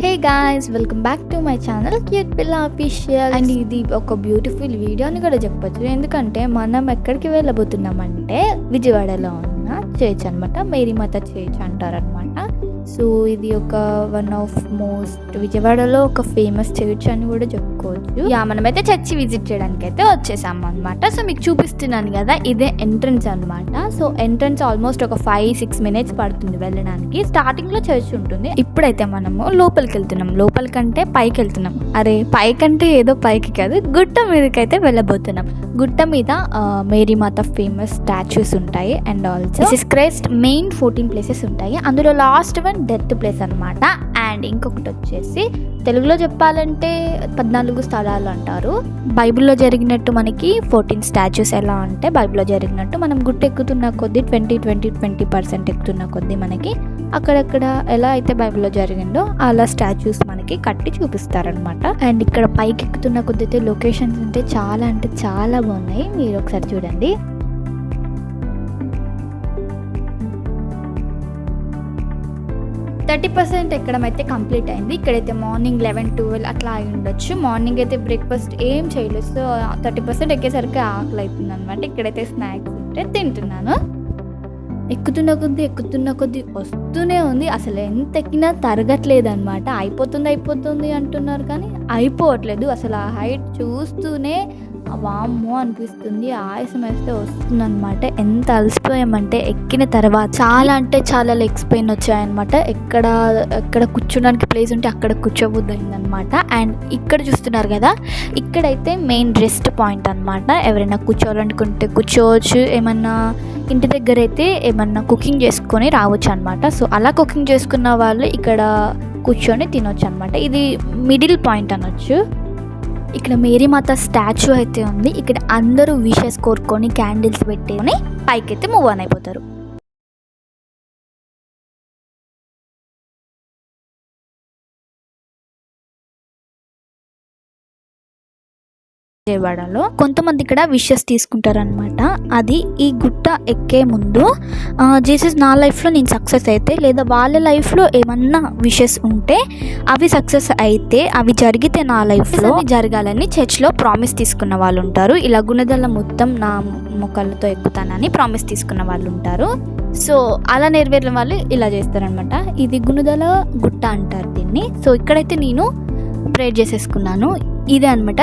Hey guys, welcome back to my channel cute పిల్ల official. And ఇది ఒక beautiful video అని కూడా చెప్పొచ్చు, ఎందుకంటే మనం ఎక్కడికి వెళ్ళబోతున్నామంటే విజయవాడలో ఉన్న చర్చ్ అనమాట, మేరీమాత చర్చ్ అంటారనమాట. సో ఇది ఒక వన్ ఆఫ్ మోస్ట్ విజయవాడలో ఒక ఫేమస్ చర్చ్ అని కూడా చెప్పుకోవచ్చు. మనమైతే చర్చి విజిట్ చేయడానికి అయితే వచ్చేసాము అనమాట. సో మీకు చూపిస్తున్నాను కదా, ఇదే ఎంట్రన్స్ అనమాట. సో ఎంట్రన్స్ ఆల్మోస్ట్ ఒక 5-6 minutes పడుతుంది వెళ్ళడానికి. స్టార్టింగ్ లో చర్చ్ ఉంటుంది. ఇప్పుడైతే మనము లోపలికి వెళ్తున్నాం. లోపలికంటే పైకి వెళ్తున్నాం. అరే పైకంటే ఏదో పైకి కాదు, గుట్ట మీదకి అయితే వెళ్ళబోతున్నాం. గుట్ట మీద మేరీమాత ఫేమస్ స్టాచ్యూస్ ఉంటాయి. And also Jesus Christ main 14 places ఉంటాయి. అందులో లాస్ట్ వన్ డెత్ ప్లేస్ అనమాట. అండ్ ఇంకొకటి వచ్చేసి తెలుగులో చెప్పాలంటే 14 స్థలాలు అంటారు. బైబిల్లో జరిగినట్టు మనకి 14 స్టాచ్యూస్ ఎలా అంటే, బైబిల్లో జరిగినట్టు మనం గుట్ట ఎక్కుతున్న కొద్దీ 20% ఎక్కుతున్న కొద్దీ మనకి అక్కడక్కడ ఎలా అయితే బైబిల్లో జరిగిందో అలా స్టాచ్యూస్ మనకి కట్టి చూపిస్తారనమాట. అండ్ ఇక్కడ పైకి ఎక్కుతున్న కొద్దీ అయితే లొకేషన్స్ అంటే చాలా బాగున్నాయి. మీరు ఒకసారి చూడండి. %30 ఎక్కడం అయితే కంప్లీట్ అయింది. ఇక్కడైతే మార్నింగ్ 11-12 అట్లా అయి ఉండొచ్చు. మార్నింగ్ అయితే బ్రేక్ఫాస్ట్ ఏం చేయలేదు. సో 30% ఎక్కేసరికి ఆకలి అవుతుంది అనమాట. ఇక్కడైతే స్నాక్స్ ఉంటే తింటున్నాను. ఎక్కుతున్న కొద్దీ వస్తూనే ఉంది. అసలు ఎంత ఎక్కినా తరగట్లేదు అనమాట. అయిపోతుంది అంటున్నారు కానీ అయిపోవట్లేదు. అసలు ఆ హైట్ చూస్తూనే వామ్మో అనిపిస్తుంది. ఆయాసం వేస్తే వస్తుంది అనమాట. ఎంత అలసిపోయామంటే ఎక్కిన తర్వాత చాలా లెగ్స్ పెయిన్ వచ్చాయన్నమాట. ఎక్కడ కూర్చోడానికి ప్లేస్ ఉంటే అక్కడ కూర్చోబుద్ది అయిందనమాట. అండ్ ఇక్కడ చూస్తున్నారు కదా, ఇక్కడైతే మెయిన్ రెస్ట్ పాయింట్ అనమాట. ఎవరైనా కూర్చోవాలనుకుంటే కూర్చోవచ్చు. ఏమన్నా ఇంటి దగ్గర అయితే ఏమన్నా కుకింగ్ చేసుకొని రావచ్చు అనమాట. సో అలా కుకింగ్ చేసుకున్న వాళ్ళు ఇక్కడ కూర్చొని తినొచ్చు అనమాట. ఇది మిడిల్ పాయింట్ అనొచ్చు. ఇక్కడ మేరీమాత స్టాచ్యూ అయితే ఉంది. ఇక్కడ అందరూ విషెస్ కోరుకొని క్యాండిల్స్ పెట్టుకొని పైకి అయితే మూవ్ ఆన్ అయిపోతారు. విజయవాడలో కొంతమంది ఇక్కడ విషెస్ తీసుకుంటారనమాట. అది ఈ గుట్ట ఎక్కే ముందు జీసస్ నా లైఫ్లో నేను సక్సెస్ అయితే, లేదా వాళ్ళ లైఫ్లో ఏమన్నా విషెస్ ఉంటే అవి సక్సెస్ అయితే, అవి జరిగితే నా లైఫ్లో జరగాలని చర్చ్లో ప్రామిస్ తీసుకున్న వాళ్ళు ఉంటారు. ఇలా గుణదల మొత్తం నా మొక్కలతో ఎక్కుతానని ప్రామిస్ తీసుకున్న వాళ్ళు ఉంటారు. సో అలా నెరవేరిన వాళ్ళు ఇలా చేస్తారనమాట. ఇది గుణదల గుట్ట అంటారు దీన్ని. సో ఇక్కడైతే నేను ప్రేయర్ చేసేసుకున్నాను. ఇదే అనమాట.